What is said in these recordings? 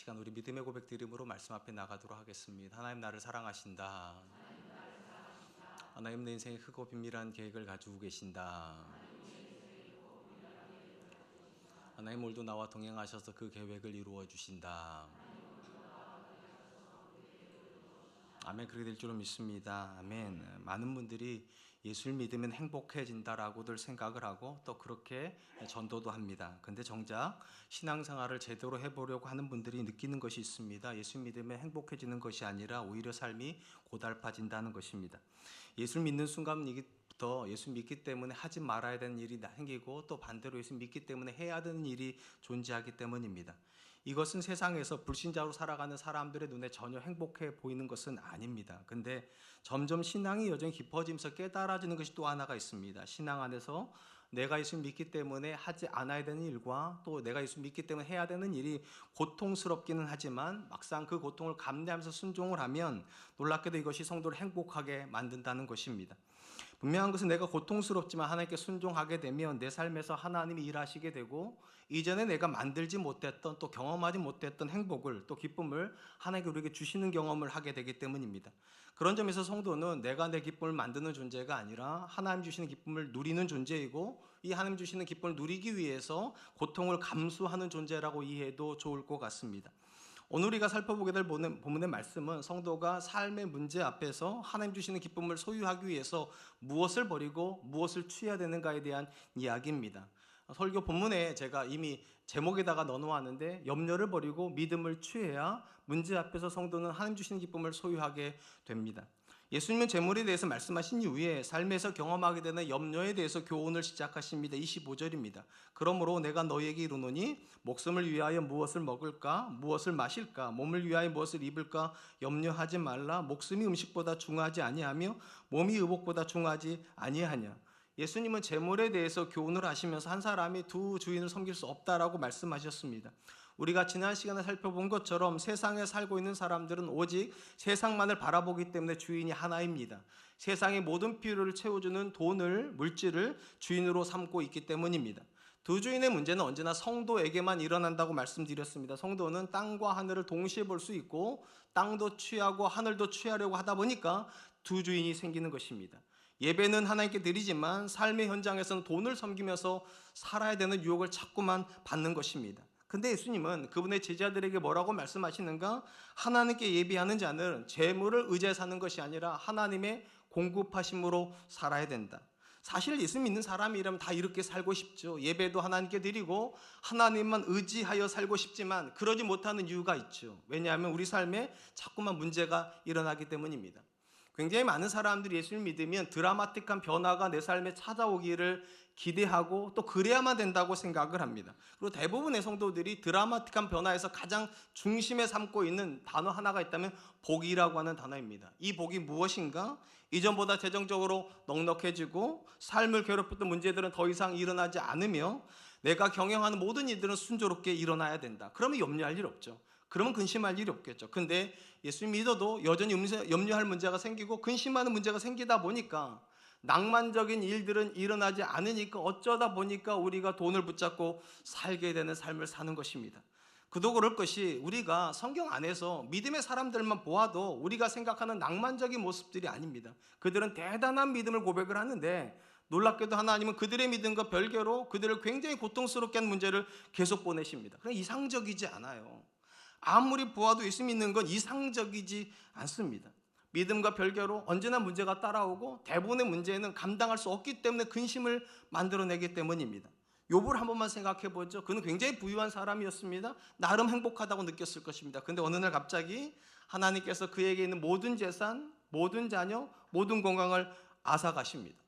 시간 우리 믿음의 고백 드림으로 말씀 앞에 나가도록 하겠습니다. 하나님 나를 사랑하신다. 하나님 내 인생에 크고 비밀한 계획을 가지고 계신다. 하나님 오늘도 나와 동행하셔서 그 계획을 이루어 주신다. 아멘. 그렇게 될 줄로 믿습니다. 아멘. 많은 분들이 예수를 믿으면 행복해진다라고들 생각을 하고 또 그렇게 전도도 합니다. 근데 정작 신앙생활을 제대로 해보려고 하는 분들이 느끼는 것이 있습니다. 예수 믿으면 행복해지는 것이 아니라 오히려 삶이 고달파진다는 것입니다. 예수를 믿는 순간부터 예수 믿기 때문에 하지 말아야 되는 일이 생기고 또 반대로 예수 믿기 때문에 해야 되는 일이 존재하기 때문입니다. 이것은 세상에서 불신자로 살아가는 사람들의 눈에 전혀 행복해 보이는 것은 아닙니다. 근데 점점 신앙이 여전히 깊어지면서 깨달아지는 것이 또 하나가 있습니다. 신앙 안에서 내가 예수 믿기 때문에 하지 않아야 되는 일과 또 내가 예수 믿기 때문에 해야 되는 일이 고통스럽기는 하지만 막상 그 고통을 감내하면서 순종을 하면 놀랍게도 이것이 성도를 행복하게 만든다는 것입니다. 분명한 것은 내가 고통스럽지만 하나님께 순종하게 되면 내 삶에서 하나님이 일하시게 되고 이전에 내가 만들지 못했던 또 경험하지 못했던 행복을 또 기쁨을 하나님께 우리에게 주시는 경험을 하게 되기 때문입니다. 그런 점에서 성도는 내가 내 기쁨을 만드는 존재가 아니라 하나님 주시는 기쁨을 누리는 존재이고 이 하나님 주시는 기쁨을 누리기 위해서 고통을 감수하는 존재라고 이해해도 좋을 것 같습니다. 오늘 우리가 살펴보게 될 본문의 말씀은 성도가 삶의 문제 앞에서 하나님 주시는 기쁨을 소유하기 위해서 무엇을 버리고 무엇을 취해야 되는가에 대한 이야기입니다. 설교 본문에 제가 이미 제목에다가 넣어놓았는데 염려를 버리고 믿음을 취해야 문제 앞에서 성도는 하나님 주시는 기쁨을 소유하게 됩니다. 예수님은 재물에 대해서 말씀하신 이후에 삶에서 경험하게 되는 염려에 대해서 교훈을 시작하십니다. 25절입니다. 그러므로 내가 너희에게 이르노니 목숨을 위하여 무엇을 먹을까 무엇을 마실까 몸을 위하여 무엇을 입을까 염려하지 말라. 목숨이 음식보다 중하지 아니하며 몸이 의복보다 중하지 아니하냐. 예수님은 재물에 대해서 교훈을 하시면서 한 사람이 두 주인을 섬길 수 없다라고 말씀하셨습니다. 우리가 지난 시간에 살펴본 것처럼 세상에 살고 있는 사람들은 오직 세상만을 바라보기 때문에 주인이 하나입니다. 세상의 모든 필요를 채워주는 돈을, 물질을 주인으로 삼고 있기 때문입니다. 두 주인의 문제는 언제나 성도에게만 일어난다고 말씀드렸습니다. 성도는 땅과 하늘을 동시에 볼 수 있고 땅도 취하고 하늘도 취하려고 하다 보니까 두 주인이 생기는 것입니다. 예배는 하나님께 드리지만 삶의 현장에서는 돈을 섬기면서 살아야 되는 유혹을 자꾸만 받는 것입니다. 근데 예수님은 그분의 제자들에게 뭐라고 말씀하시는가? 하나님께 예배하는 자는 재물을 의지해 사는 것이 아니라 하나님의 공급하심으로 살아야 된다. 사실 예수 믿는 사람이라면 다 이렇게 살고 싶죠. 예배도 하나님께 드리고 하나님만 의지하여 살고 싶지만 그러지 못하는 이유가 있죠. 왜냐하면 우리 삶에 자꾸만 문제가 일어나기 때문입니다. 굉장히 많은 사람들이 예수를 믿으면 드라마틱한 변화가 내 삶에 찾아오기를 기대하고 또 그래야만 된다고 생각을 합니다. 그리고 대부분의 성도들이 드라마틱한 변화에서 가장 중심에 삼고 있는 단어 하나가 있다면 복이라고 하는 단어입니다. 이 복이 무엇인가? 이전보다 재정적으로 넉넉해지고 삶을 괴롭혔던 문제들은 더 이상 일어나지 않으며 내가 경영하는 모든 일들은 순조롭게 일어나야 된다. 그러면 염려할 일 없죠. 그러면 근심할 일이 없겠죠. 근데 예수 믿어도 여전히 염려할 문제가 생기고 근심하는 문제가 생기다 보니까 낭만적인 일들은 일어나지 않으니까 어쩌다 보니까 우리가 돈을 붙잡고 살게 되는 삶을 사는 것입니다. 그도 그럴 것이 우리가 성경 안에서 믿음의 사람들만 보아도 우리가 생각하는 낭만적인 모습들이 아닙니다. 그들은 대단한 믿음을 고백을 하는데 놀랍게도 하나님은 그들의 믿음과 별개로 그들을 굉장히 고통스럽게 하는 문제를 계속 보내십니다. 그냥 이상적이지 않아요. 아무리 보아도 예수 믿는 건 이상적이지 않습니다. 믿음과 별개로 언제나 문제가 따라오고 대부분의 문제는 감당할 수 없기 때문에 근심을 만들어내기 때문입니다. 욥을 한 번만 생각해 보죠. 그는 굉장히 부유한 사람이었습니다. 나름 행복하다고 느꼈을 것입니다. 그런데 어느 날 갑자기 하나님께서 그에게 있는 모든 재산, 모든 자녀, 모든 건강을 앗아가십니다.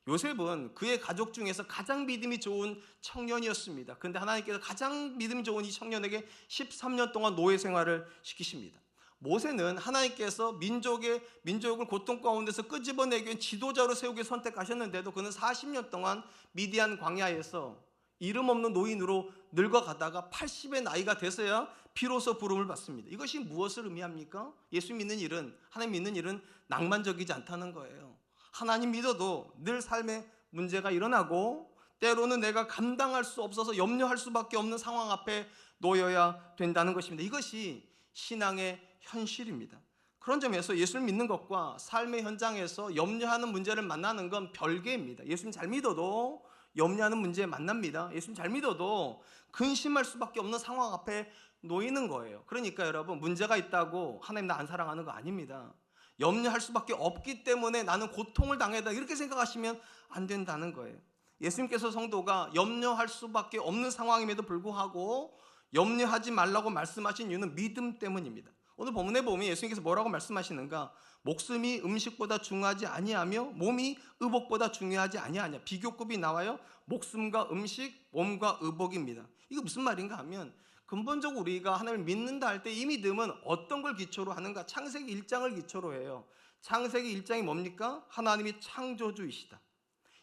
요셉은 그의 가족 중에서 가장 믿음이 좋은 청년이었습니다. 그런데 하나님께서 가장 믿음이 좋은 이 청년에게 13년 동안 노예 생활을 시키십니다. 모세는 하나님께서 민족을 고통 가운데서 끄집어내기 위한 지도자로 세우기 선택하셨는데도 그는 40년 동안 미디안 광야에서 이름 없는 노인으로 늙어가다가 80의 나이가 돼서야 비로소 부름을 받습니다. 이것이 무엇을 의미합니까? 예수 믿는 일은, 하나님 믿는 일은 낭만적이지 않다는 거예요. 하나님 믿어도 늘 삶에 문제가 일어나고 때로는 내가 감당할 수 없어서 염려할 수밖에 없는 상황 앞에 놓여야 된다는 것입니다. 이것이 신앙의 현실입니다. 그런 점에서 예수를 믿는 것과 삶의 현장에서 염려하는 문제를 만나는 건 별개입니다. 예수님 잘 믿어도 염려하는 문제에 만납니다. 예수님 잘 믿어도 근심할 수밖에 없는 상황 앞에 놓이는 거예요. 그러니까 여러분, 문제가 있다고 하나님 나 안 사랑하는 거 아닙니다. 염려할 수밖에 없기 때문에 나는 고통을 당해다, 이렇게 생각하시면 안 된다는 거예요. 예수님께서 성도가 염려할 수밖에 없는 상황임에도 불구하고 염려하지 말라고 말씀하신 이유는 믿음 때문입니다. 오늘 본문에 보면 예수님께서 뭐라고 말씀하시는가? 목숨이 음식보다 중요하지 아니하며 몸이 의복보다 중요하지 아니하냐. 비교급이 나와요. 목숨과 음식, 몸과 의복입니다. 이거 무슨 말인가 하면, 근본적으로 우리가 하나님을 믿는다 할 때 이 믿음은 어떤 걸 기초로 하는가? 창세기 1장을 기초로 해요. 창세기 1장이 뭡니까? 하나님이 창조주이시다.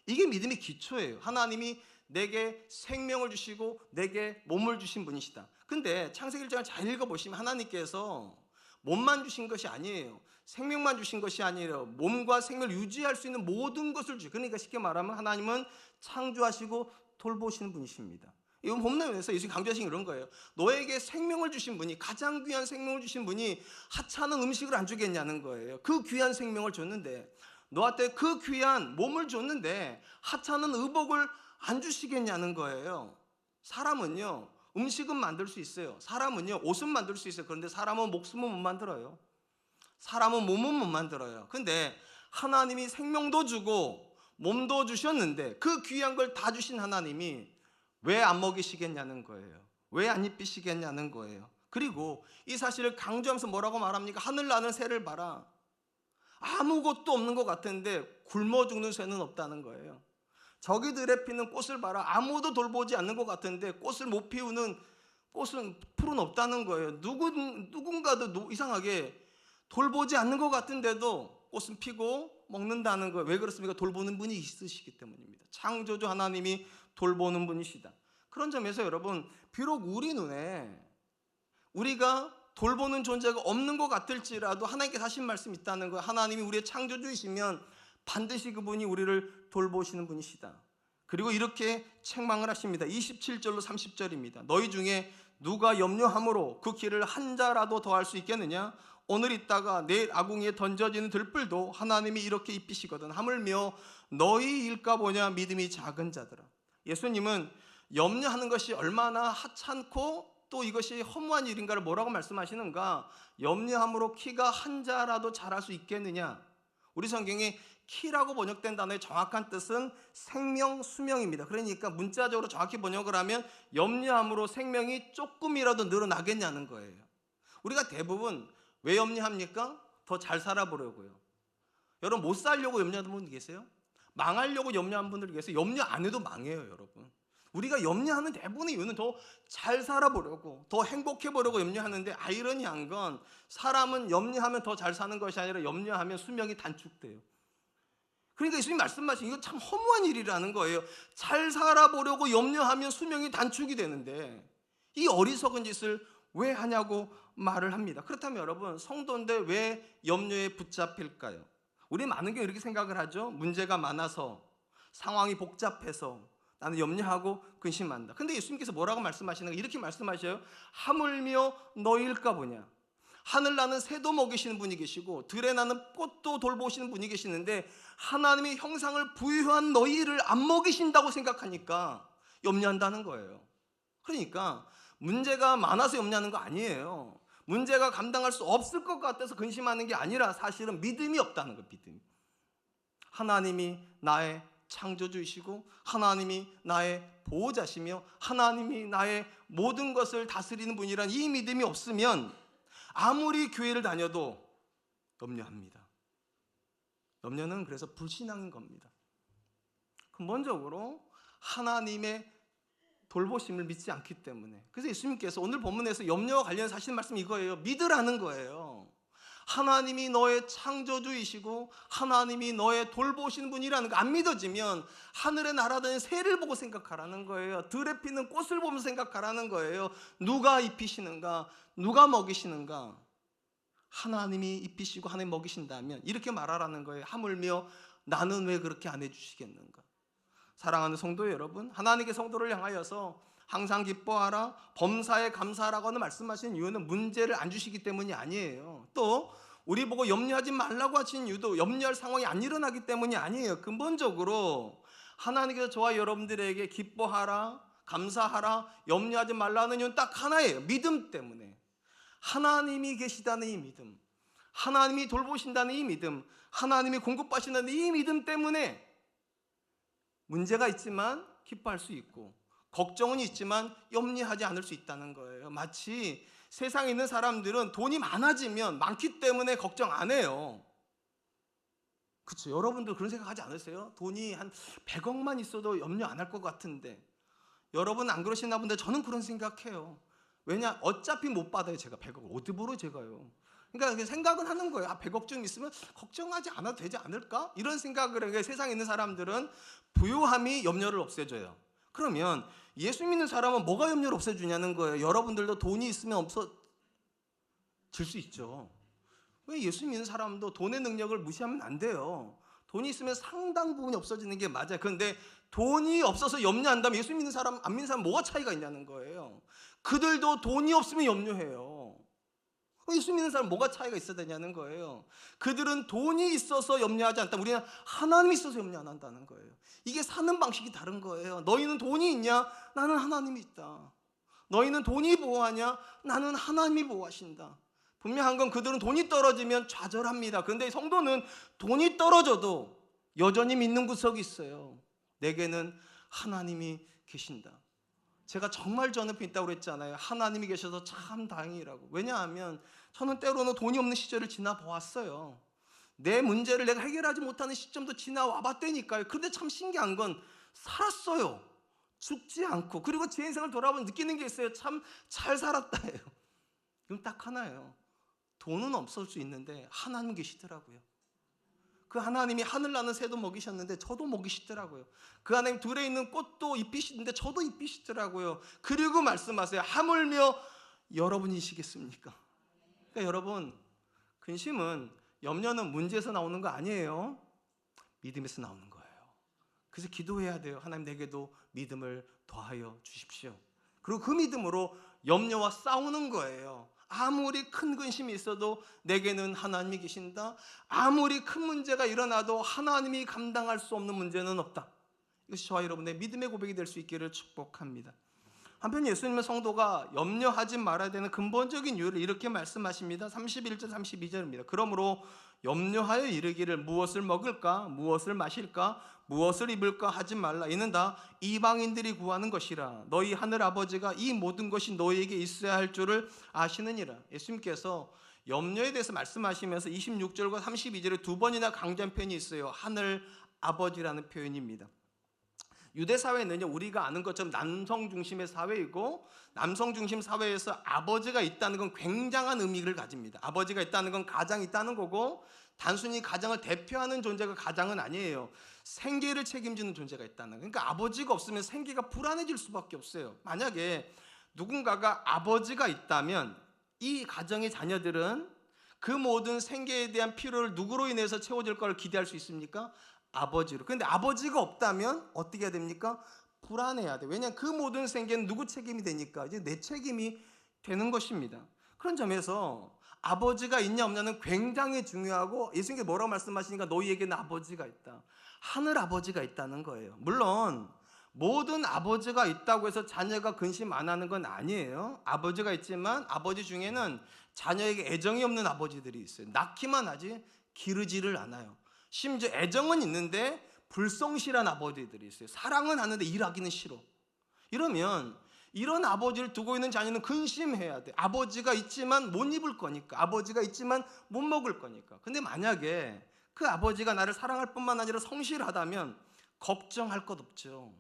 이게 믿음의 기초예요. 하나님이 내게 생명을 주시고 내게 몸을 주신 분이시다. 근데 창세기 1장을 잘 읽어보시면 하나님께서 몸만 주신 것이 아니에요. 생명만 주신 것이 아니에요. 몸과 생명을 유지할 수 있는 모든 것을 주시고, 그러니까 쉽게 말하면 하나님은 창조하시고 돌보시는 분이십니다. 이건 본문에서 예수님이 강조하신 이런 거예요. 너에게 생명을 주신 분이, 가장 귀한 생명을 주신 분이 하찮은 음식을 안 주겠냐는 거예요. 그 귀한 생명을 줬는데, 너한테 그 귀한 몸을 줬는데 하찮은 의복을 안 주시겠냐는 거예요. 사람은요, 음식은 만들 수 있어요. 사람은요, 옷은 만들 수 있어요. 그런데 사람은 목숨은 못 만들어요. 사람은 몸은 못 만들어요. 근데 하나님이 생명도 주고 몸도 주셨는데 그 귀한 걸 다 주신 하나님이 왜 안 먹이시겠냐는 거예요. 왜 안 입히시겠냐는 거예요. 그리고 이 사실을 강조하면서 뭐라고 말합니까? 하늘 나는 새를 봐라. 아무것도 없는 것 같은데 굶어 죽는 새는 없다는 거예요. 저기들의 피는 꽃을 봐라. 아무도 돌보지 않는 것 같은데 꽃을 못 피우는 풀은 없다는 거예요. 누군가도 이상하게 돌보지 않는 것 같은데도 꽃은 피고 먹는다는 거예요. 왜 그렇습니까? 돌보는 분이 있으시기 때문입니다. 창조주 하나님이 돌보는 분이시다. 그런 점에서 여러분, 비록 우리 눈에 우리가 돌보는 존재가 없는 것 같을지라도 하나님께서 하신 말씀이 있다는 거예요. 하나님이 우리의 창조주이시면 반드시 그분이 우리를 돌보시는 분이시다. 그리고 이렇게 책망을 하십니다. 27절로 30절입니다. 너희 중에 누가 염려함으로 그 길을 한 자라도 더할 수 있겠느냐? 오늘 있다가 내일 아궁이에 던져지는 들불도 하나님이 이렇게 입히시거든. 하물며 너희 일까 보냐 믿음이 작은 자들아. 예수님은 염려하는 것이 얼마나 하찮고 또 이것이 허무한 일인가를 뭐라고 말씀하시는가? 염려함으로 키가 한 자라도 자랄 수 있겠느냐? 우리 성경에 키라고 번역된 단어의 정확한 뜻은 생명, 수명입니다. 그러니까 문자적으로 정확히 번역을 하면 염려함으로 생명이 조금이라도 늘어나겠냐는 거예요. 우리가 대부분 왜 염려합니까? 더 잘 살아보려고요. 여러분, 못 살려고 염려하는 분 계세요? 망하려고 염려하는 분들 계세요? 염려 안 해도 망해요, 여러분. 우리가 염려하는 대부분의 이유는 더 잘 살아보려고, 더 행복해보려고 염려하는데, 아이러니한 건 사람은 염려하면 더 잘 사는 것이 아니라 염려하면 수명이 단축돼요. 그러니까 예수님 말씀하신 이거 참 허무한 일이라는 거예요. 잘 살아보려고 염려하면 수명이 단축이 되는데 이 어리석은 짓을 왜 하냐고 말을 합니다. 그렇다면 여러분, 성도인데 왜 염려에 붙잡힐까요? 우리 많은 게 이렇게 생각을 하죠. 문제가 많아서, 상황이 복잡해서 나는 염려하고 근심한다. 근데 예수님께서 뭐라고 말씀하시는가? 이렇게 말씀하셔요. 하물며 너희일까 보냐. 하늘 나는 새도 먹이시는 분이 계시고 들에 나는 꽃도 돌보시는 분이 계시는데 하나님의 형상을 부유한 너희를 안 먹이신다고 생각하니까 염려한다는 거예요. 그러니까 문제가 많아서 염려하는 거 아니에요. 문제가 감당할 수 없을 것 같아서 근심하는 게 아니라 사실은 믿음이 없다는 거예요. 믿음이. 하나님이 나의 창조주이시고 하나님이 나의 보호자시며 하나님이 나의 모든 것을 다스리는 분이란 이 믿음이 없으면 아무리 교회를 다녀도 염려합니다. 염려는 그래서 불신앙인 겁니다. 근본적으로 하나님의 돌보심을 믿지 않기 때문에. 그래서 예수님께서 오늘 본문에서 염려와 관련해서 하시는 말씀이 이거예요. 믿으라는 거예요. 하나님이 너의 창조주이시고 하나님이 너의 돌보시는 분이라는 거 안 믿어지면 하늘에 날아다니는 새를 보고 생각하라는 거예요. 들에 피는 꽃을 보면서 생각하라는 거예요. 누가 입히시는가? 누가 먹이시는가? 하나님이 입히시고 하나님 먹이신다면 이렇게 말하라는 거예요. 하물며 나는 왜 그렇게 안 해주시겠는가? 사랑하는 성도 여러분, 하나님의 성도를 향하여서 항상 기뻐하라, 범사에 감사하라고 하는 말씀하신 이유는 문제를 안 주시기 때문이 아니에요. 또 우리 보고 염려하지 말라고 하신 이유도 염려할 상황이 안 일어나기 때문이 아니에요. 근본적으로 하나님께서 저와 여러분들에게 기뻐하라, 감사하라, 염려하지 말라는 이유는 딱 하나예요. 믿음 때문에. 하나님이 계시다는 이 믿음, 하나님이 돌보신다는 이 믿음, 하나님이 공급하신다는 이 믿음 때문에 문제가 있지만 기뻐할 수 있고, 걱정은 있지만 염려하지 않을 수 있다는 거예요. 마치 세상에 있는 사람들은 돈이 많아지면 많기 때문에 걱정 안 해요. 그렇죠? 여러분들 그런 생각 하지 않으세요? 돈이 한 100억만 있어도 염려 안 할 것 같은데. 여러분 안 그러시나 본데 저는 그런 생각해요. 왜냐? 어차피 못 받아요. 제가 100억 어디 보러 제가요. 그러니까 생각은 하는 거예요. 100억쯤 있으면 걱정하지 않아도 되지 않을까? 이런 생각을 해요. 세상에 있는 사람들은 부유함이 염려를 없애줘요. 그러면 예수 믿는 사람은 뭐가 염려를 없애주냐는 거예요. 여러분들도 돈이 있으면 없어질 수 있죠. 왜 예수 믿는 사람도 돈의 능력을 무시하면 안 돼요. 돈이 있으면 상당 부분이 없어지는 게 맞아요. 그런데 돈이 없어서 염려한다면 예수 믿는 사람, 안 믿는 사람 뭐가 차이가 있냐는 거예요. 그들도 돈이 없으면 염려해요. 예수 믿는 사람 뭐가 차이가 있어야 되냐는 거예요. 그들은 돈이 있어서 염려하지 않다. 우리는 하나님이 있어서 염려 안 한다는 거예요. 이게 사는 방식이 다른 거예요. 너희는 돈이 있냐? 나는 하나님이 있다. 너희는 돈이 보호하냐? 나는 하나님이 보호하신다. 분명한 건 그들은 돈이 떨어지면 좌절합니다. 그런데 성도는 돈이 떨어져도 여전히 믿는 구석이 있어요. 내게는 하나님이 계신다. 제가 정말 저 옆에 있다고 그랬잖아요. 하나님이 계셔서 참 다행이라고. 왜냐하면 저는 때로는 돈이 없는 시절을 지나보았어요. 내 문제를 내가 해결하지 못하는 시점도 지나와 봤다니까요. 그런데 참 신기한 건 살았어요. 죽지 않고. 그리고 제 인생을 돌아보면 느끼는 게 있어요. 참 잘 살았다예요. 그럼 딱 하나예요. 돈은 없을 수 있는데 하나님 계시더라고요. 그 하나님이 하늘나는 새도 먹이셨는데 저도 먹이시더라고요. 그 하나님 들에 있는 꽃도 입히시는데 저도 입히시더라고요. 그리고 말씀하세요. 하물며 여러분이시겠습니까? 그러니까 여러분, 근심은, 염려는 문제에서 나오는 거 아니에요. 믿음에서 나오는 거예요. 그래서 기도해야 돼요. 하나님 내게도 믿음을 더하여 주십시오. 그리고 그 믿음으로 염려와 싸우는 거예요. 아무리 큰 근심이 있어도 내게는 하나님이 계신다. 아무리 큰 문제가 일어나도 하나님이 감당할 수 없는 문제는 없다. 이것이 저와 여러분의 믿음의 고백이 될 수 있기를 축복합니다. 한편 예수님의 성도가 염려하지 말아야 되는 근본적인 이유를 이렇게 말씀하십니다. 31절 32절입니다. 그러므로 염려하여 이르기를 무엇을 먹을까, 무엇을 마실까, 무엇을 입을까 하지 말라. 이는 다 이방인들이 구하는 것이라. 너희 하늘 아버지가 이 모든 것이 너희에게 있어야 할 줄을 아시느니라. 예수님께서 염려에 대해서 말씀하시면서 26절과 32절에 두 번이나 강조한 표현이 있어요. 하늘 아버지라는 표현입니다. 유대 사회는요, 우리가 아는 것처럼 남성 중심의 사회이고, 남성 중심 사회에서 아버지가 있다는 건 굉장한 의미를 가집니다. 아버지가 있다는 건 가장이 있다는 거고, 단순히 가장을 대표하는 존재가 가장은 아니에요. 생계를 책임지는 존재가 있다는 거예요. 그러니까 아버지가 없으면 생계가 불안해질 수밖에 없어요. 만약에 누군가가 아버지가 있다면 이 가정의 자녀들은 그 모든 생계에 대한 필요를 누구로 인해서 채워질 걸 기대할 수 있습니까? 아버지로. 그런데 아버지가 없다면 어떻게 해야 됩니까? 불안해야 돼. 왜냐하면 그 모든 생계는 누구 책임이 되니까 이제 내 책임이 되는 것입니다. 그런 점에서 아버지가 있냐 없냐는 굉장히 중요하고, 예수님께서 뭐라고 말씀하시니까 너희에게는 아버지가 있다. 하늘 아버지가 있다는 거예요. 물론 모든 아버지가 있다고 해서 자녀가 근심 안 하는 건 아니에요. 아버지가 있지만 아버지 중에는 자녀에게 애정이 없는 아버지들이 있어요. 낳기만 하지 기르지를 않아요. 심지어 애정은 있는데 불성실한 아버지들이 있어요. 사랑은 하는데 일하기는 싫어. 이러면 이런 아버지를 두고 있는 자녀는 근심해야 돼. 아버지가 있지만 못 입을 거니까, 아버지가 있지만 못 먹을 거니까. 근데 만약에 그 아버지가 나를 사랑할 뿐만 아니라 성실하다면 걱정할 것 없죠.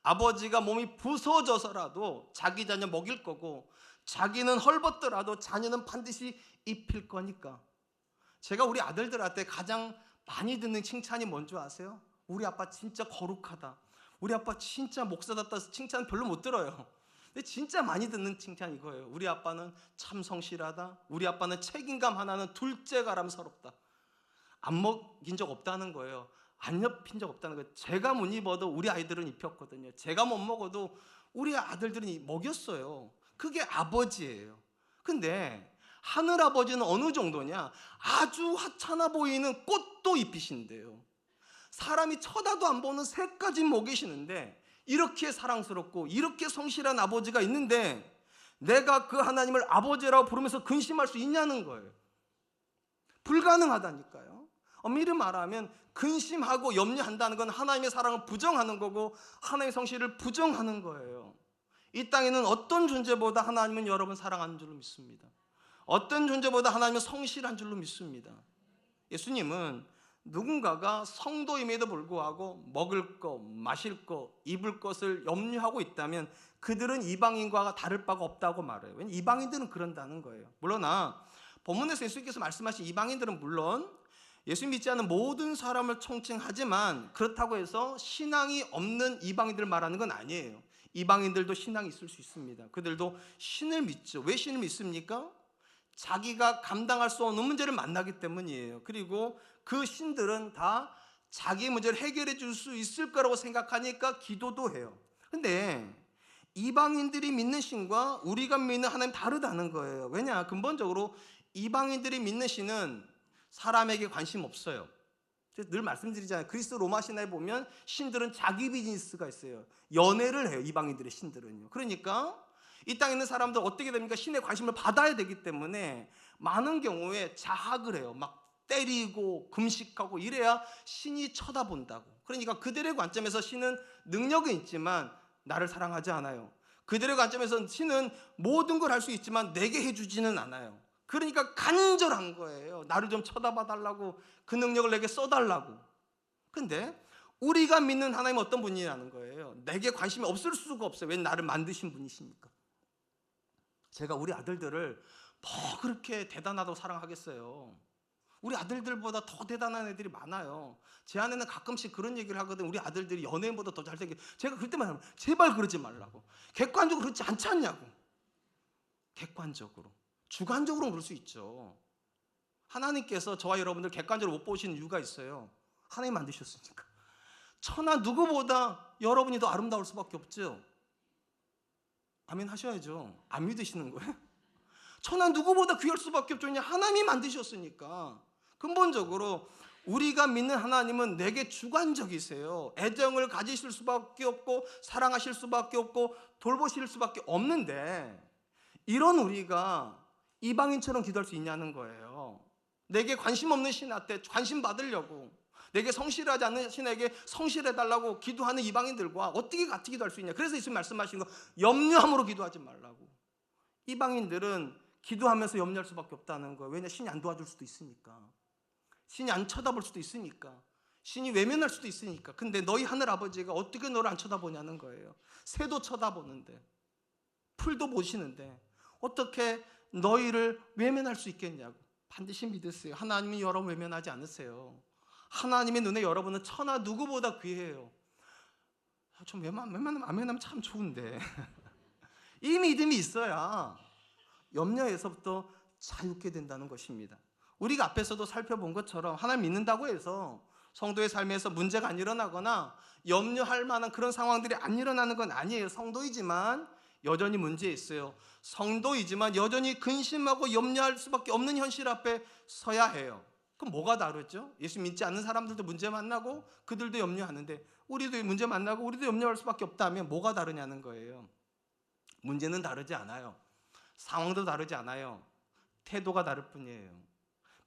아버지가 몸이 부서져서라도 자기 자녀 먹일 거고, 자기는 헐벗더라도 자녀는 반드시 입힐 거니까. 제가 우리 아들들한테 가장 많이 듣는 칭찬이 뭔지 아세요? 우리 아빠 진짜 거룩하다. 우리 아빠 진짜 목사답다. 칭찬 별로 못 들어요. 근데 진짜 많이 듣는 칭찬 이거예요. 우리 아빠는 참 성실하다. 우리 아빠는 책임감 하나는 둘째가람스럽다. 안 먹인 적 없다는 거예요. 안 입힌 적 없다는 거예요. 제가 못 입어도 우리 아이들은 입혔거든요. 제가 못 먹어도 우리 아들들은 먹였어요. 그게 아버지예요. 근데 하늘아버지는 어느 정도냐? 아주 하찮아 보이는 꽃도 입히신대요. 사람이 쳐다도 안 보는 새까지 먹이시는데 이렇게 사랑스럽고 이렇게 성실한 아버지가 있는데 내가 그 하나님을 아버지라고 부르면서 근심할 수 있냐는 거예요. 불가능하다니까요. 엄밀히 말하면 근심하고 염려한다는 건 하나님의 사랑을 부정하는 거고 하나님의 성실을 부정하는 거예요. 이 땅에는 어떤 존재보다 하나님은 여러분 사랑하는 줄로 믿습니다. 어떤 존재보다 하나님은 성실한 줄로 믿습니다. 예수님은 누군가가 성도임에도 불구하고 먹을 것, 마실 것, 입을 것을 염려하고 있다면 그들은 이방인과 다를 바가 없다고 말해요. 왜냐하면 이방인들은 그런다는 거예요. 물러나 본문에서 예수님께서 말씀하신 이방인들은 물론 예수 믿지 않는 모든 사람을 총칭하지만 그렇다고 해서 신앙이 없는 이방인들을 말하는 건 아니에요. 이방인들도 신앙이 있을 수 있습니다. 그들도 신을 믿죠. 왜 신을 믿습니까? 자기가 감당할 수 없는 문제를 만나기 때문이에요. 그리고 그 신들은 다 자기 문제를 해결해 줄 수 있을 거라고 생각하니까 기도도 해요. 근데 이방인들이 믿는 신과 우리가 믿는 하나님 다르다는 거예요. 왜냐? 근본적으로 이방인들이 믿는 신은 사람에게 관심 없어요. 늘 말씀드리잖아요. 그리스 로마 신화에 보면 신들은 자기 비즈니스가 있어요. 연애를 해요. 이방인들의 신들은요. 그러니까 이 땅에 있는 사람들 어떻게 됩니까? 신의 관심을 받아야 되기 때문에 많은 경우에 자학을 해요. 막 때리고 금식하고 이래야 신이 쳐다본다고. 그러니까 그들의 관점에서 신은 능력은 있지만 나를 사랑하지 않아요. 그들의 관점에서 신은 모든 걸 할 수 있지만 내게 해주지는 않아요. 그러니까 간절한 거예요. 나를 좀 쳐다봐 달라고, 그 능력을 내게 써달라고. 근데 우리가 믿는 하나님은 어떤 분이라는 거예요. 내게 관심이 없을 수가 없어요. 왜 나를 만드신 분이시니까. 제가 우리 아들들을 뭐 그렇게 대단하다고 사랑하겠어요. 우리 아들들보다 더 대단한 애들이 많아요. 제 아내는 가끔씩 그런 얘기를 하거든. 우리 아들들이 연예인보다 더 잘생겨. 제가 그럴 때만 하면 제발 그러지 말라고. 객관적으로 그렇지 않냐고. 객관적으로. 주관적으로는 그럴 수 있죠. 하나님께서 저와 여러분들 객관적으로 못 보시는 이유가 있어요. 하나님 만드셨으니까. 천하 누구보다 여러분이 더 아름다울 수밖에 없죠. 아멘 하셔야죠. 안 믿으시는 거예요? 천하 누구보다 귀할 수밖에 없죠. 그냥 하나님이 만드셨으니까. 근본적으로 우리가 믿는 하나님은 내게 주관적이세요. 애정을 가지실 수밖에 없고 사랑하실 수밖에 없고 돌보실 수밖에 없는데 이런 우리가 이방인처럼 기도할 수 있냐는 거예요. 내게 관심 없는 신한테 관심 받으려고, 내게 성실하지 않는 신에게 성실해달라고 기도하는 이방인들과 어떻게 같이 기도할 수 있냐. 그래서 예수님 말씀하신 거 염려함으로 기도하지 말라고. 이방인들은 기도하면서 염려할 수밖에 없다는 거예요. 왜냐? 신이 안 도와줄 수도 있으니까. 신이 안 쳐다볼 수도 있으니까. 신이 외면할 수도 있으니까. 근데 너희 하늘 아버지가 어떻게 너를 안 쳐다보냐는 거예요. 새도 쳐다보는데, 풀도 보시는데 어떻게 너희를 외면할 수 있겠냐고. 반드시 믿으세요. 하나님이 여러분 외면하지 않으세요. 하나님의 눈에 여러분은 천하 누구보다 귀해요. 좀 외면하면 참 좋은데 이 믿음이 있어야 염려에서부터 자유케 된다는 것입니다. 우리가 앞에서도 살펴본 것처럼 하나님 믿는다고 해서 성도의 삶에서 문제가 안 일어나거나 염려할 만한 그런 상황들이 안 일어나는 건 아니에요. 성도이지만 여전히 문제 있어요. 성도이지만 여전히 근심하고 염려할 수밖에 없는 현실 앞에 서야 해요. 그럼 뭐가 다르죠? 예수 믿지 않는 사람들도 문제 만나고 그들도 염려하는데 우리도 문제 만나고 우리도 염려할 수밖에 없다면 뭐가 다르냐는 거예요. 문제는 다르지 않아요. 상황도 다르지 않아요. 태도가 다를 뿐이에요.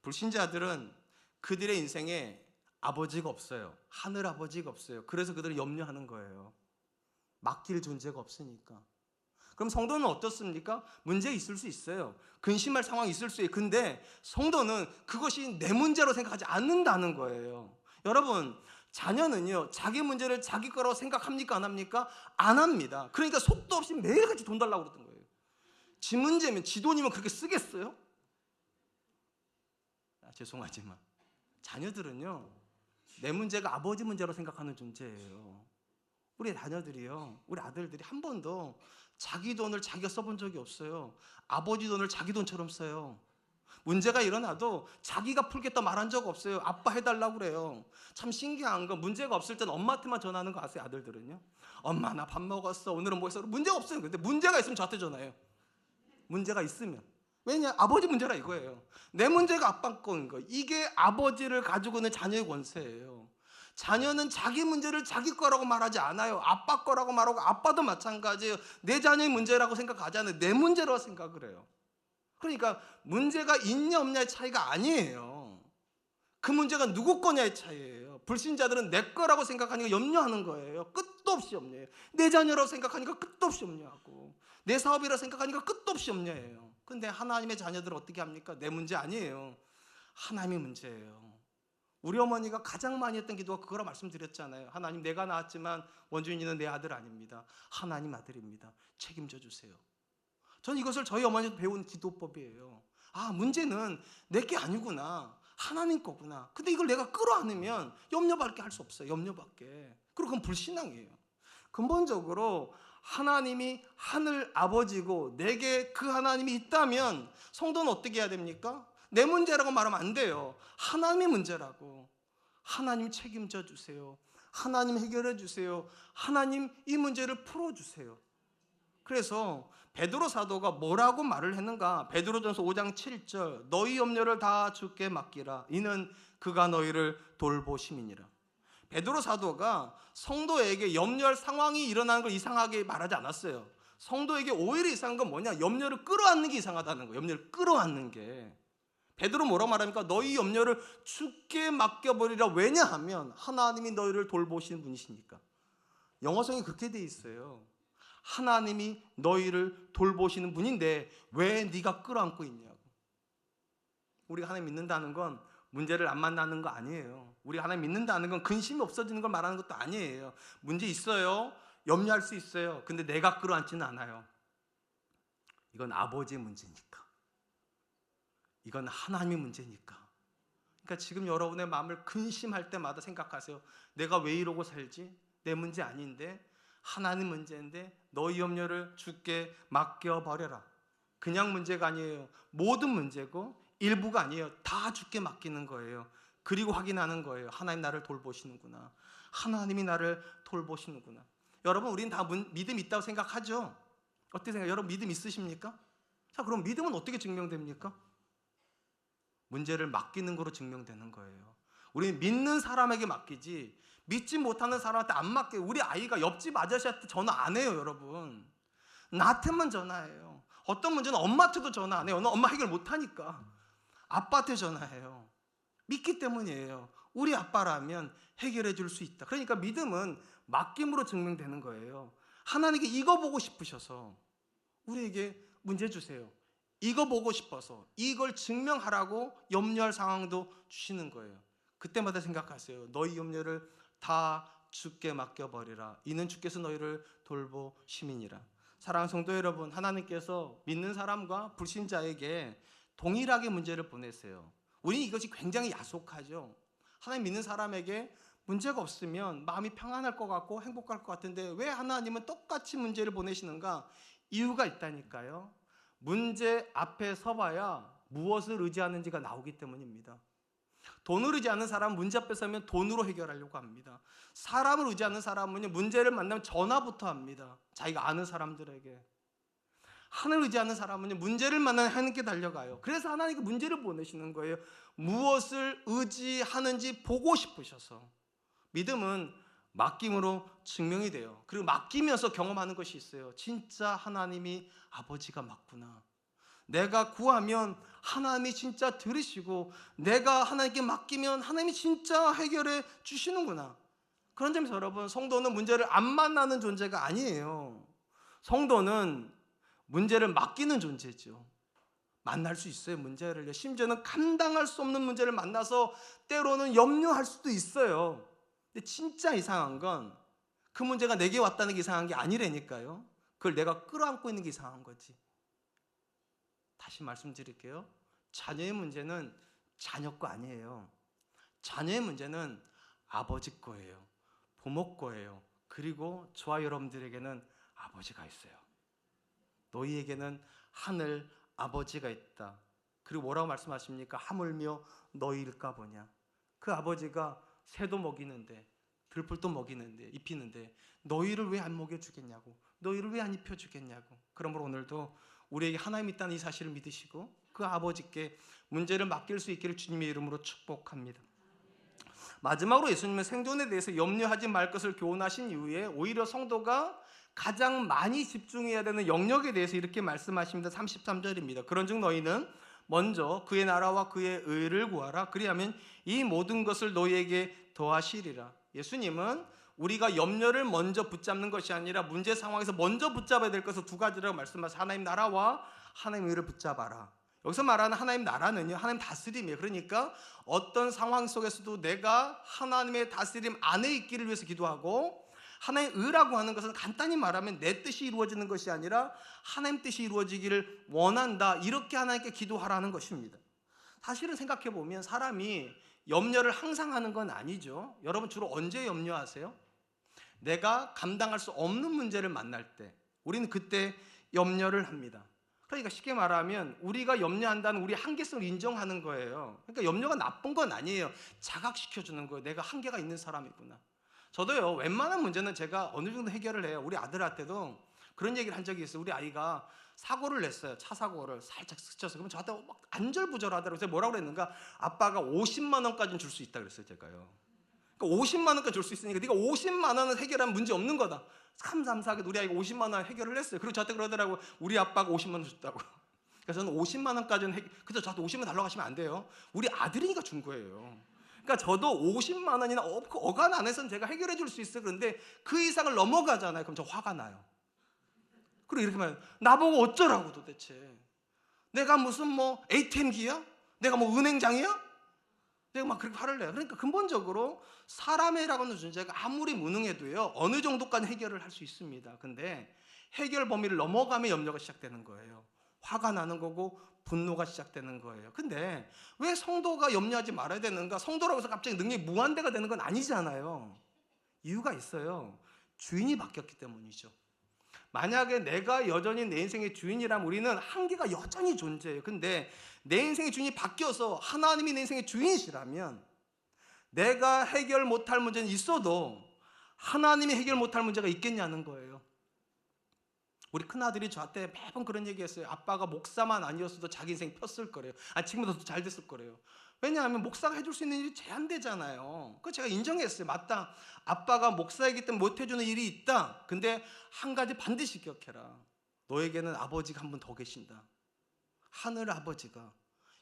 불신자들은 그들의 인생에 아버지가 없어요. 하늘 아버지가 없어요. 그래서 그들은 염려하는 거예요. 맡길 존재가 없으니까. 그럼 성도는 어떻습니까? 문제 있을 수 있어요. 근심할 상황이 있을 수 있어요. 근데 성도는 그것이 내 문제로 생각하지 않는다는 거예요. 여러분, 자녀는요, 자기 문제를 자기 거라고 생각합니까? 안 합니까? 안 합니다. 그러니까 속도 없이 매일같이 돈 달라고 그러던 거예요. 지 문제면, 지 돈이면 그렇게 쓰겠어요? 죄송하지만 자녀들은요, 내 문제가 아버지 문제로 생각하는 존재예요. 우리 자녀들이요, 우리 아들들이 한 번도 자기 돈을 자기가 써본 적이 없어요. 아버지 돈을 자기 돈처럼 써요. 문제가 일어나도 자기가 풀겠다 말한 적 없어요. 아빠 해달라고 그래요. 참 신기한 건 문제가 없을 땐 엄마한테만 전화하는 거 아세요? 아들들은요. 엄마 나 밥 먹었어. 오늘은 뭐 했어? 문제가 없어요. 근데 문제가 있으면 저한테 전화해요. 문제가 있으면. 왜냐? 아버지 문제라 이거예요. 내 문제가 아빠 거인 거. 이게 아버지를 가지고 있는 자녀의 권세예요. 자녀는 자기 문제를 자기 거라고 말하지 않아요. 아빠 거라고 말하고, 아빠도 마찬가지예요. 내 자녀의 문제라고 생각하지 않아요. 내 문제라고 생각을 해요. 그러니까 문제가 있냐 없냐의 차이가 아니에요. 그 문제가 누구 거냐의 차이예요. 불신자들은 내 거라고 생각하니까 염려하는 거예요. 끝도 없이 염려해요. 내 자녀라고 생각하니까 끝도 없이 염려하고, 내 사업이라고 생각하니까 끝도 없이 염려해요. 근데 하나님의 자녀들은 어떻게 합니까? 내 문제 아니에요. 하나님의 문제예요. 우리 어머니가 가장 많이 했던 기도가 그거라 말씀드렸잖아요. 하나님, 내가 낳았지만 원준이는 내 아들 아닙니다. 하나님 아들입니다. 책임져 주세요. 저는 이것을 저희 어머니도 배운 기도법이에요. 아, 문제는 내게 아니구나. 하나님 거구나. 근데 이걸 내가 끌어안으면 염려밖에 할 수 없어요. 염려밖에. 그리고 그건 불신앙이에요. 근본적으로 하나님이 하늘 아버지고 내게 그 하나님이 있다면 성도는 어떻게 해야 됩니까? 내 문제라고 말하면 안 돼요. 하나님의 문제라고. 하나님 책임져 주세요. 하나님 해결해 주세요. 하나님 이 문제를 풀어주세요. 그래서 베드로 사도가 뭐라고 말을 했는가? 베드로전서 5장 7절, 너희 염려를 다 주께 맡기라. 이는 그가 너희를 돌보심이니라. 베드로 사도가 성도에게 염려할 상황이 일어나는 걸 이상하게 말하지 않았어요. 성도에게 오히려 이상한 건 뭐냐? 염려를 끌어안는 게 이상하다는 거예요. 염려를 끌어안는 게. 베드로 뭐라고 말합니까? 너희 염려를 주께 맡겨버리라. 왜냐하면 하나님이 너희를 돌보시는 분이시니까. 영어성이 그렇게 돼 있어요. 하나님이 너희를 돌보시는 분인데 왜 네가 끌어안고 있냐고. 우리가 하나님 믿는다는 건 문제를 안 만나는 거 아니에요. 우리가 하나님 믿는다는 건 근심이 없어지는 걸 말하는 것도 아니에요. 문제 있어요. 염려할 수 있어요. 근데 내가 끌어안지는 않아요. 이건 아버지의 문제니까. 이건 하나님의 문제니까. 그러니까 지금 여러분의 마음을 근심할 때마다 생각하세요. 내가 왜 이러고 살지? 내 문제 아닌데, 하나님 문제인데 너희 염려를 주께 맡겨버려라. 그냥 문제가 아니에요. 모든 문제고 일부가 아니에요. 다 주께 맡기는 거예요. 그리고 확인하는 거예요. 하나님 나를 돌보시는구나. 하나님이 나를 돌보시는구나. 여러분, 우리는 다 믿음 있다고 생각하죠? 어떻게 생각해요? 여러분 믿음 있으십니까? 자, 그럼 믿음은 어떻게 증명됩니까? 문제를 맡기는 거로 증명되는 거예요. 우리는 믿는 사람에게 맡기지 믿지 못하는 사람한테 안 맡겨요. 우리 아이가 옆집 아저씨한테 전화 안 해요, 여러분. 나한테만 전화해요. 어떤 문제는 엄마한테도 전화 안 해요. 엄마 해결 못하니까 아빠한테 전화해요. 믿기 때문이에요. 우리 아빠라면 해결해 줄 수 있다. 그러니까 믿음은 맡김으로 증명되는 거예요. 하나님께 이거 보고 싶으셔서 우리에게 문제 주세요. 이거 보고 싶어서 이걸 증명하라고 염려할 상황도 주시는 거예요. 그때마다 생각하세요. 너희 염려를 다 주께 맡겨버리라. 이는 주께서 너희를 돌보심이니라. 사랑하는 성도 여러분, 하나님께서 믿는 사람과 불신자에게 동일하게 문제를 보내세요. 우리는 이것이 굉장히 야속하죠. 하나님 믿는 사람에게 문제가 없으면 마음이 평안할 것 같고 행복할 것 같은데 왜 하나님은 똑같이 문제를 보내시는가? 이유가 있다니까요. 문제 앞에 서봐야 무엇을 의지하는지가 나오기 때문입니다. 돈을 의지하는 사람은 문제 앞에 서면 돈으로 해결하려고 합니다. 사람을 의지하는 사람은 문제를 만나면 전화부터 합니다. 자기가 아는 사람들에게. 하늘을 의지하는 사람은 문제를 만나면 하나님께 달려가요. 그래서 하나님께 문제를 보내시는 거예요. 무엇을 의지하는지 보고 싶으셔서. 믿음은 맡김으로 증명이 돼요. 그리고 맡기면서 경험하는 것이 있어요. 진짜 하나님이 아버지가 맞구나. 내가 구하면 하나님이 진짜 들으시고 내가 하나님께 맡기면 하나님이 진짜 해결해 주시는구나. 그런 점에서 여러분, 성도는 문제를 안 만나는 존재가 아니에요. 성도는 문제를 맡기는 존재죠. 만날 수 있어요, 문제를. 심지어는 감당할 수 없는 문제를 만나서 때로는 염려할 수도 있어요. 근데 진짜 이상한 건 그 문제가 내게 왔다는 게 이상한 게 아니라니까요. 그걸 내가 끌어안고 있는 게 이상한 거지. 다시 말씀드릴게요. 자녀의 문제는 자녀 거 아니에요. 자녀의 문제는 아버지 거예요. 부모 거예요. 그리고 저와 여러분들에게는 아버지가 있어요. 너희에게는 하늘 아버지가 있다. 그리고 뭐라고 말씀하십니까? 하물며 너희일까 보냐. 그 아버지가 새도 먹이는데, 들풀도 먹이는데, 입히는데 너희를 왜 안 먹여주겠냐고, 너희를 왜 안 입혀주겠냐고. 그러므로 오늘도 우리에게 하나님이 있다는 이 사실을 믿으시고 그 아버지께 문제를 맡길 수 있기를 주님의 이름으로 축복합니다. 마지막으로 예수님은 생존에 대해서 염려하지 말 것을 교훈하신 이후에 오히려 성도가 가장 많이 집중해야 되는 영역에 대해서 이렇게 말씀하십니다. 33절입니다. 그런즉 너희는 먼저 그의 나라와 그의 의를 구하라. 그리하면 이 모든 것을 너희에게 더하시리라. 예수님은 우리가 염려를 먼저 붙잡는 것이 아니라 문제 상황에서 먼저 붙잡아야 될 것은 두 가지라고 말씀하셔서 하나님 나라와 하나님 의를 붙잡아라. 여기서 말하는 하나님 나라는요, 하나님 다스림이에요. 그러니까 어떤 상황 속에서도 내가 하나님의 다스림 안에 있기를 위해서 기도하고, 하나님의 의라고 하는 것은 간단히 말하면 내 뜻이 이루어지는 것이 아니라 하나님 뜻이 이루어지기를 원한다, 이렇게 하나님께 기도하라는 것입니다. 사실은 생각해 보면 사람이 염려를 항상 하는 건 아니죠. 여러분 주로 언제 염려하세요? 내가 감당할 수 없는 문제를 만날 때 우리는 그때 염려를 합니다. 그러니까 쉽게 말하면 우리가 염려한다는 우리 한계성을 인정하는 거예요. 그러니까 염려가 나쁜 건 아니에요. 자각시켜주는 거예요. 내가 한계가 있는 사람이구나. 저도요, 웬만한 문제는 제가 어느 정도 해결을 해요. 우리 아들한테도 그런 얘기를 한 적이 있어요. 우리 아이가 사고를 냈어요. 차 사고를 살짝 스쳐서. 그러면 저한테 막 안절부절하더라고요. 제가 뭐라고 그랬는가? 아빠가 50만 원까지는 줄 수 있다 그랬어요, 제가요. 그러니까 50만 원까지 줄 수 있으니까 네가 50만 원을 해결하면 문제 없는 거다. 참 감사하게 우리 아이가 50만 원 해결을 했어요. 그리고 저한테 그러더라고요. 우리 아빠가 50만 원 줬다고. 그래서 저는 50만 원까지는 그래서 저한테 50만 원 달라고 하시면 안 돼요. 우리 아들이니까 준 거예요. 그러니까 저도 50만 원이나 그 어간 안에서는 제가 해결해 줄 수 있어요. 그런데 그 이상을 넘어가잖아요. 그럼 저 화가 나요. 그리고 이렇게 말해요. 나보고 어쩌라고 도대체. 내가 무슨 뭐 ATM기야? 내가 뭐 은행장이야? 내가 막 그렇게 화를 내요. 그러니까 근본적으로 사람이라고 하는 존재가 아무리 무능해도요, 어느 정도까지 해결을 할 수 있습니다. 근데 해결 범위를 넘어가면 염려가 시작되는 거예요. 화가 나는 거고 분노가 시작되는 거예요. 근데 왜 성도가 염려하지 말아야 되는가? 성도라고 해서 갑자기 능력이 무한대가 되는 건 아니잖아요. 이유가 있어요. 주인이 바뀌었기 때문이죠. 만약에 내가 여전히 내 인생의 주인이라면 우리는 한계가 여전히 존재해요. 근데 내 인생의 주인이 바뀌어서 하나님이 내 인생의 주인이시라면 내가 해결 못할 문제는 있어도 하나님이 해결 못할 문제가 있겠냐는 거예요. 우리 큰아들이 저한테 매번 그런 얘기했어요. 아빠가 목사만 아니었어도 자기 인생 폈을 거래요. 지금보다 더 잘 됐을 거래요. 왜냐하면 목사가 해줄 수 있는 일이 제한되잖아요. 그래서 제가 인정했어요. 맞다. 아빠가 목사이기 때문에 못 해주는 일이 있다. 근데 한 가지 반드시 기억해라. 너에게는 아버지가 한 분 더 계신다. 하늘 아버지가,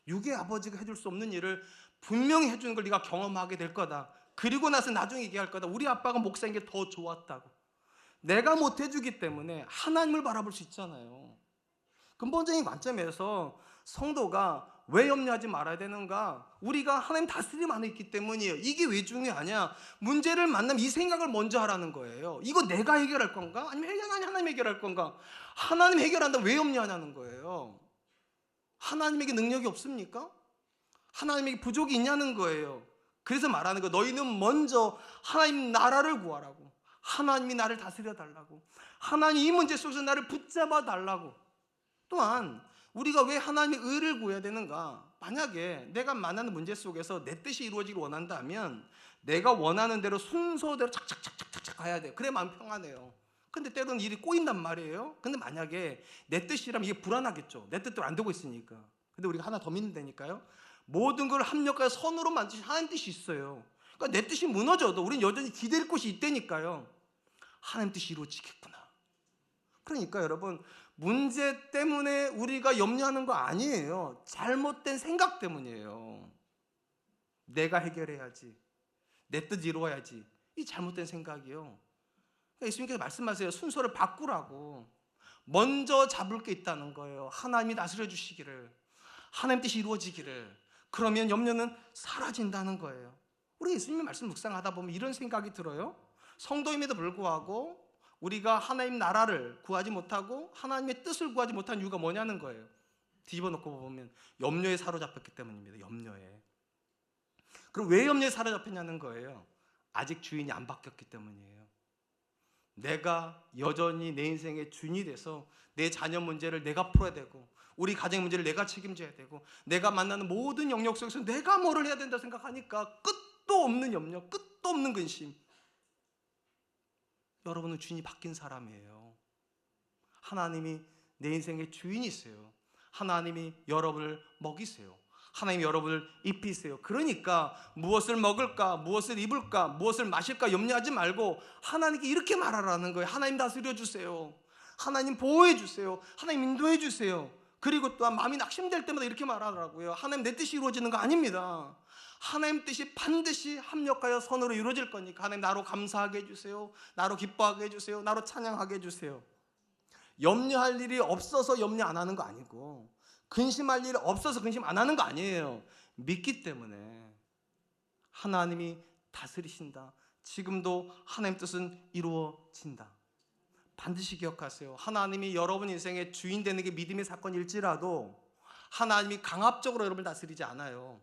육의 아버지가 해줄 수 없는 일을 분명히 해주는 걸 네가 경험하게 될 거다. 그리고 나서 나중에 얘기할 거다. 우리 아빠가 목사인 게 더 좋았다고. 내가 못 해주기 때문에 하나님을 바라볼 수 있잖아요. 근본적인 관점에서 성도가 왜 염려하지 말아야 되는가? 우리가 하나님 다스림 안에 있기 때문이에요. 이게 왜 중요하냐? 문제를 만나면 이 생각을 먼저 하라는 거예요. 이거 내가 해결할 건가? 아니면 하나님 해결할 건가? 하나님 해결한다면 왜 염려하냐는 거예요. 하나님에게 능력이 없습니까? 하나님에게 부족이 있냐는 거예요. 그래서 말하는 거, 너희는 먼저 하나님 나라를 구하라고. 하나님이 나를 다스려 달라고. 하나님 이 문제 속에서 나를 붙잡아 달라고. 또한 우리가 왜 하나님의 의를 구해야 되는가? 만약에 내가 만나는 문제 속에서 내 뜻이 이루어지길 원한다면 내가 원하는 대로 순서대로 착착착착착 가야 돼요. 그래 마음 평안해요. 근데 때로는 일이 꼬인단 말이에요. 근데 만약에 내 뜻이라면 이게 불안하겠죠. 내 뜻대로 안 되고 있으니까. 근데 우리가 하나 더 믿는다니까요. 모든 걸 합력하여 선으로 만드신 하나님 뜻이 있어요. 그러니까 내 뜻이 무너져도 우리는 여전히 기댈 곳이 있다니까요. 하나님 뜻이 이루어지겠구나. 그러니까 여러분, 문제 때문에 우리가 염려하는 거 아니에요. 잘못된 생각 때문이에요. 내가 해결해야지, 내 뜻 이루어야지, 이 잘못된 생각이요. 그러니까 예수님께서 말씀하세요. 순서를 바꾸라고. 먼저 잡을 게 있다는 거예요. 하나님이 다스려 주시기를, 하나님 뜻이 이루어지기를. 그러면 염려는 사라진다는 거예요. 우리 예수님의 말씀 묵상하다 보면 이런 생각이 들어요. 성도임에도 불구하고 우리가 하나님 나라를 구하지 못하고 하나님의 뜻을 구하지 못한 이유가 뭐냐는 거예요. 뒤집어 놓고 보면 염려에 사로잡혔기 때문입니다. 염려에. 그럼 왜 염려에 사로잡혔냐는 거예요. 아직 주인이 안 바뀌었기 때문이에요. 내가 여전히 내 인생의 주인이 돼서 내 자녀 문제를 내가 풀어야 되고, 우리 가정의 문제를 내가 책임져야 되고 내가 만나는 모든 영역 속에서 내가 뭐를 해야 된다 생각하니까 끝도 없는 염려, 끝도 없는 근심. 여러분은 주인이 바뀐 사람이에요. 하나님이 내 인생의 주인이세요. 하나님이 여러분을 먹이세요. 하나님이 여러분을 입히세요. 그러니까 무엇을 먹을까, 무엇을 입을까, 무엇을 마실까 염려하지 말고 하나님께 이렇게 말하라는 거예요. 하나님 다스려 주세요. 하나님 보호해 주세요. 하나님 인도해 주세요. 그리고 또한 마음이 낙심될 때마다 이렇게 말하더라고요. 하나님 내 뜻이 이루어지는 거 아닙니다. 하나님 뜻이 반드시 합력하여 선으로 이루어질 거니까 하나님 나로 감사하게 해주세요. 나로 기뻐하게 해주세요. 나로 찬양하게 해주세요. 염려할 일이 없어서 염려 안 하는 거 아니고 근심할 일이 없어서 근심 안 하는 거 아니에요. 믿기 때문에 하나님이 다스리신다. 지금도 하나님 뜻은 이루어진다. 반드시 기억하세요. 하나님이 여러분 인생의 주인 되는 게 믿음의 사건일지라도 하나님이 강압적으로 여러분을 다스리지 않아요.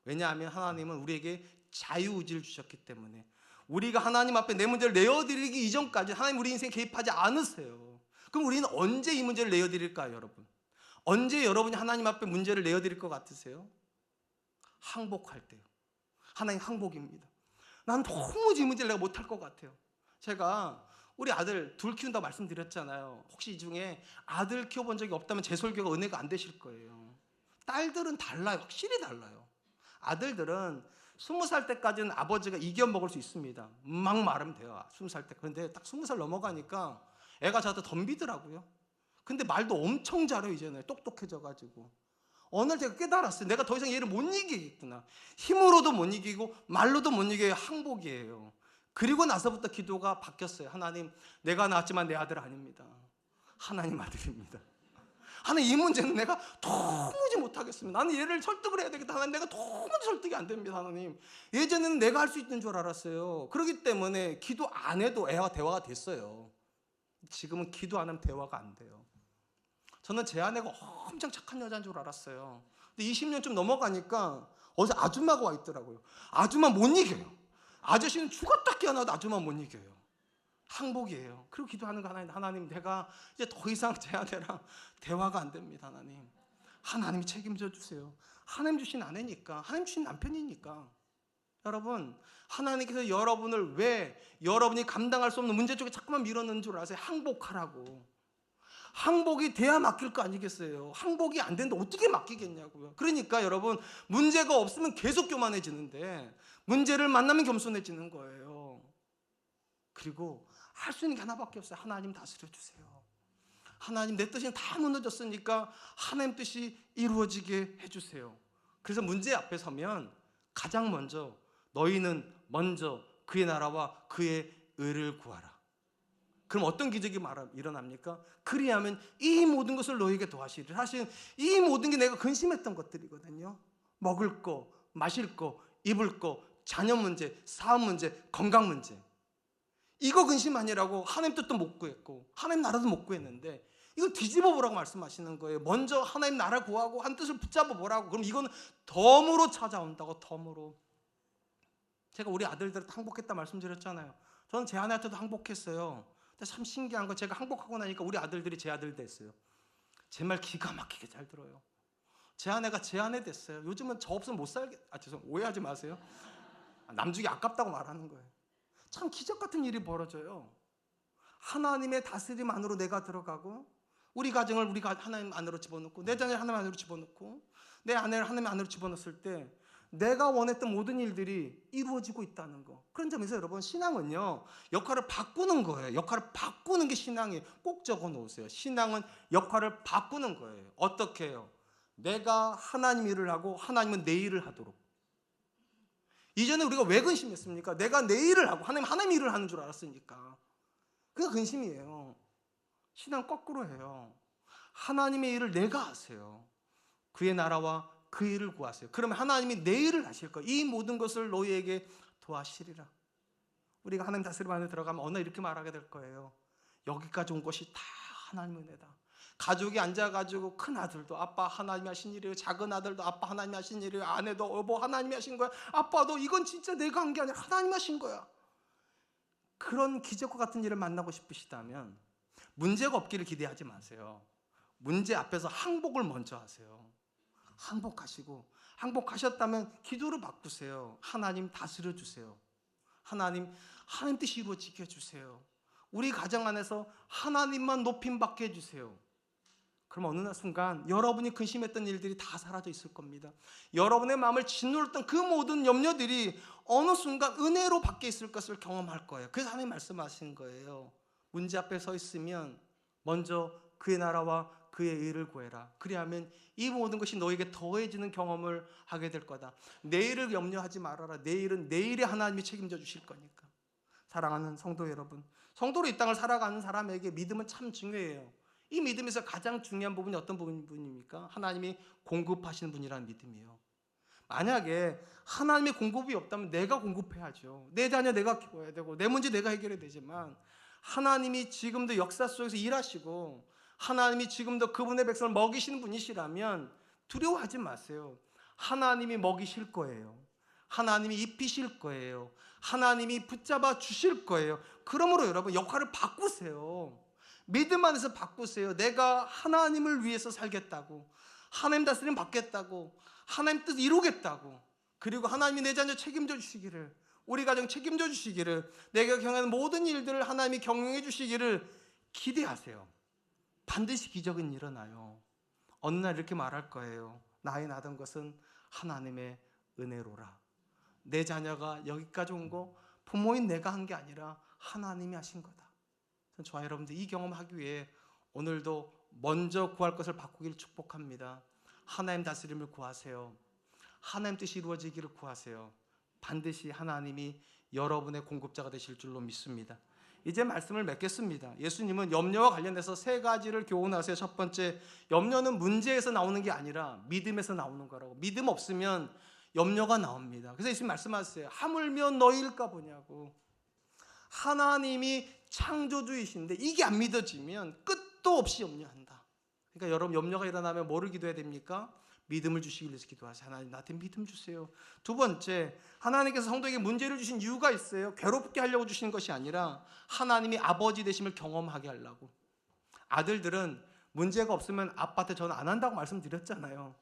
왜냐하면 하나님은 우리에게 자유의지를 주셨기 때문에 우리가 하나님 앞에 내 문제를 내어드리기 이전까지 하나님 우리 인생에 개입하지 않으세요. 그럼 우리는 언제 이 문제를 내어드릴까요, 여러분? 언제 여러분이 하나님 앞에 문제를 내어드릴 것 같으세요? 항복할 때요. 하나님 항복입니다. 난 도무지 이 문제를 내가 못할 것 같아요. 제가 우리 아들 둘 키운다고 말씀드렸잖아요. 혹시 이 중에 아들 키워본 적이 없다면 제 설교가 은혜가 안 되실 거예요. 딸들은 달라요. 확실히 달라요. 아들들은 20살 때까지는 아버지가 이겨 먹을 수 있습니다. 막 말하면 돼요. 20살 때. 그런데 딱 20살 넘어가니까 애가 저한테 덤비더라고요. 근데 말도 엄청 잘해요. 이제는 똑똑해져가지고. 어느 날 제가 깨달았어요. 내가 더 이상 얘를 못 이기겠구나. 힘으로도 못 이기고 말로도 못 이겨요. 항복이에요. 그리고 나서부터 기도가 바뀌었어요. 하나님, 내가 낳았지만 내 아들 아닙니다. 하나님 아들입니다. 하나님, 이 문제는 내가 도무지 못하겠습니다. 나는 얘를 설득을 해야 되겠다. 하나님, 내가 도무지 설득이 안 됩니다. 하나님, 예전에는 내가 할 수 있는 줄 알았어요. 그렇기 때문에 기도 안 해도 애와 대화가 됐어요. 지금은 기도 안 하면 대화가 안 돼요. 저는 제 아내가 엄청 착한 여자인 줄 알았어요. 근데 20년 좀 넘어가니까 어디서 아줌마가 와 있더라고요. 아줌마 못 이겨요. 아저씨는 죽었다 깨어나도 아줌마 못 이겨요. 항복이에요. 그리고 기도하는 거 하나님, 내가 이제 더 이상 제 아내랑 대화가 안 됩니다. 하나님이 책임져 주세요. 하나님 주신 아내니까, 하나님 주신 남편이니까. 여러분, 하나님께서 여러분을 왜 여러분이 감당할 수 없는 문제 쪽에 자꾸만 밀어넣는 줄 아세요? 항복하라고. 항복이 돼야 맡길 거 아니겠어요? 항복이 안 되는데 어떻게 맡기겠냐고요. 그러니까 여러분, 문제가 없으면 계속 교만해지는데 문제를 만나면 겸손해지는 거예요. 그리고 할 수 있는 게 하나밖에 없어요. 하나님 다스려 주세요. 하나님, 내 뜻이 다 무너졌으니까 하나님 뜻이 이루어지게 해주세요. 그래서 문제 앞에 서면 가장 먼저 너희는 먼저 그의 나라와 그의 의를 구하라. 그럼 어떤 기적이 일어납니까? 그리하면 이 모든 것을 너희에게 더하시리라. 사실 이 모든 게 내가 근심했던 것들이거든요. 먹을 거, 마실 거, 입을 거, 자녀 문제, 사업 문제, 건강 문제. 이거 근심 아니라고 하나님 뜻도 못 구했고 하나님 나라도 못 구했는데 이걸 뒤집어 보라고 말씀하시는 거예요. 먼저 하나님 나라 구하고 한 뜻을 붙잡아 보라고. 그럼 이건 덤으로 찾아온다고. 덤으로. 제가 우리 아들들한테 항복했다 말씀드렸잖아요. 저는 제 아내한테도 항복했어요. 근데 참 신기한 건 제가 항복하고 나니까 우리 아들들이 제 아들 됐어요. 제 말 기가 막히게 잘 들어요. 제 아내가 제 아내 됐어요. 요즘은 저 없으면 못 살겠... 오해하지 마세요. 남주기 아깝다고 말하는 거예요. 참 기적 같은 일이 벌어져요. 하나님의 다스림 안으로 내가 들어가고 우리 가정을 우리가 하나님 안으로 집어넣고 내 자녀를 하나님 안으로 집어넣고 내 아내를 하나님 안으로 집어넣었을 때 내가 원했던 모든 일들이 이루어지고 있다는 거. 그런 점에서 여러분, 신앙은요, 역할을 바꾸는 거예요. 역할을 바꾸는 게 신앙이에요. 꼭 적어 놓으세요. 신앙은 역할을 바꾸는 거예요. 어떻게 해요? 내가 하나님 일을 하고 하나님은 내 일을 하도록. 이전에 우리가 왜 근심했습니까? 내가 내 일을 하고 하나님 일을 하는 줄 알았으니까. 그게 근심이에요. 신앙 거꾸로 해요. 하나님의 일을 내가 하세요. 그의 나라와 그 일을 구하세요. 그러면 하나님이 내 일을 하실 거예요. 이 모든 것을 너희에게 도와시리라. 우리가 하나님 다스림 안에 들어가면 어느 날 이렇게 말하게 될 거예요. 여기까지 온 것이 다 하나님의 은혜다. 가족이 앉아가지고 큰 아들도 아빠 하나님이 하신 일이에요. 작은 아들도 아빠 하나님이 하신 일이에요. 아내도 여보 하나님이 하신 거야. 아빠도 이건 진짜 내가 한 게 아니라 하나님이 하신 거야. 그런 기적과 같은 일을 만나고 싶으시다면 문제가 없기를 기대하지 마세요. 문제 앞에서 항복을 먼저 하세요. 항복하셨다면 기도로 바꾸세요. 하나님 다스려 주세요. 하나님 뜻이 이루어지게 해주세요. 우리 가정 안에서 하나님만 높임받게 해주세요. 그럼 어느 날 순간 여러분이 근심했던 일들이 다 사라져 있을 겁니다. 여러분의 마음을 짓눌렀던 그 모든 염려들이 어느 순간 은혜로 바뀌어 있을 것을 경험할 거예요. 그래서 하나님 말씀하신 거예요. 문제 앞에 서 있으면 먼저 그의 나라와 그의 의를 구해라. 그리하면 이 모든 것이 너에게 더해지는 경험을 하게 될 거다. 내일을 염려하지 말아라. 내일은 내일에 하나님이 책임져 주실 거니까. 사랑하는 성도 여러분, 성도로 이 땅을 살아가는 사람에게 믿음은 참 중요해요. 이 믿음에서 가장 중요한 부분이 어떤 부분입니까? 하나님이 공급하시는 분이라는 믿음이에요. 만약에 하나님의 공급이 없다면 내가 공급해야죠. 내 자녀 내가 키워야 되고 내 문제 내가 해결해야 되지만, 하나님이 지금도 역사 속에서 일하시고 하나님이 지금도 그분의 백성을 먹이시는 분이시라면 두려워하지 마세요. 하나님이 먹이실 거예요. 하나님이 입히실 거예요. 하나님이 붙잡아 주실 거예요. 그러므로 여러분, 역할을 바꾸세요. 믿음 안에서 바꾸세요. 내가 하나님을 위해서 살겠다고, 하나님 다스림 받겠다고, 하나님 뜻 이루겠다고, 그리고 하나님이 내 자녀 책임져 주시기를, 우리 가정 책임져 주시기를, 내가 경험하는 모든 일들을 하나님이 경영해 주시기를 기대하세요. 반드시 기적은 일어나요. 어느 날 이렇게 말할 거예요. 나의 나던 것은 하나님의 은혜로라. 내 자녀가 여기까지 온 거 부모인 내가 한 게 아니라 하나님이 하신 거다. 저와 여러분들 이 경험하기 위해 오늘도 먼저 구할 것을 바꾸기를 축복합니다. 하나님 다스림을 구하세요. 하나님 뜻이 이루어지기를 구하세요. 반드시 하나님이 여러분의 공급자가 되실 줄로 믿습니다. 이제 말씀을 맺겠습니다. 예수님은 염려와 관련해서 3가지를 교훈하세요. 첫 번째, 염려는 문제에서 나오는 게 아니라 믿음에서 나오는 거라고. 믿음 없으면 염려가 나옵니다. 그래서 예수님 말씀하세요. 하물며 너희일까 보냐고. 하나님이 창조주이신데 이게 안 믿어지면 끝도 없이 염려한다. 그러니까 여러분, 염려가 일어나면 뭐를 기도해야 됩니까? 믿음을 주시기 위해서 기도하세요. 하나님, 나한테 믿음 주세요. 두 번째, 하나님께서 성도에게 문제를 주신 이유가 있어요. 괴롭게 하려고 주시는 것이 아니라 하나님이 아버지 되심을 경험하게 하려고. 아들들은 문제가 없으면 아빠한테 전화 안 한다고 말씀드렸잖아요.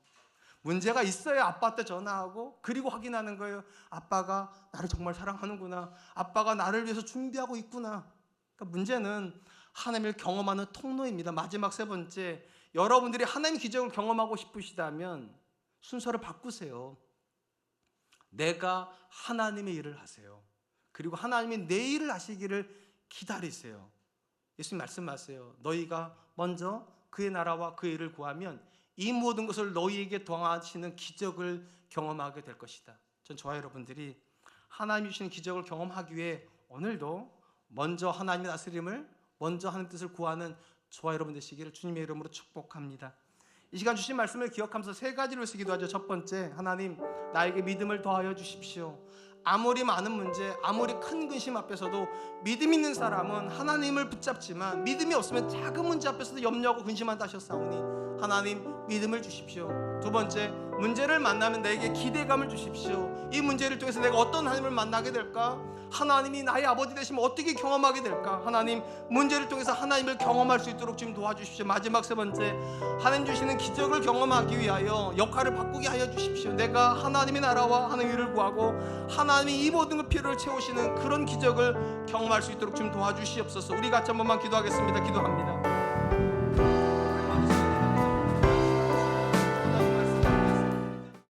문제가 있어야 아빠한테 전화하고 그리고 확인하는 거예요. 아빠가 나를 정말 사랑하는구나. 아빠가 나를 위해서 준비하고 있구나. 그러니까 문제는 하나님을 경험하는 통로입니다. 마지막 3번째, 여러분들이 하나님 기적을 경험하고 싶으시다면 순서를 바꾸세요. 내가 하나님의 일을 하세요. 그리고 하나님이 내 일을 하시기를 기다리세요. 예수님 말씀하세요. 너희가 먼저 그의 나라와 그의 일을 구하면 이 모든 것을 너희에게 더하시는 기적을 경험하게 될 것이다. 저와 여러분들이 하나님이 주시는 기적을 경험하기 위해 오늘도 먼저 하나님의 다스림을, 먼저 하나님 뜻을 구하는 저와 여러분 되시기를 주님의 이름으로 축복합니다. 이 시간 주신 말씀을 기억하면서 3가지를 위해서 기도하죠. 첫 번째, 하나님, 나에게 믿음을 더하여 주십시오. 아무리 많은 문제, 아무리 큰 근심 앞에서도 믿음 있는 사람은 하나님을 붙잡지만 믿음이 없으면 작은 문제 앞에서도 염려하고 근심한다 하셨사오니 하나님, 믿음을 주십시오. 두 번째, 문제를 만나면 내게 기대감을 주십시오. 이 문제를 통해서 내가 어떤 하나님을 만나게 될까? 하나님이 나의 아버지 되시면 어떻게 경험하게 될까? 하나님, 문제를 통해서 하나님을 경험할 수 있도록 지금 도와주십시오. 마지막 3번째, 하나님 주시는 기적을 경험하기 위하여 역할을 바꾸게 하여 주십시오. 내가 하나님의 나라와 하나님의 일을 구하고 하나님이 이 모든 것 필요를 채우시는 그런 기적을 경험할 수 있도록 좀 도와주시옵소서. 우리 같이 한 번만 기도하겠습니다. 기도합니다.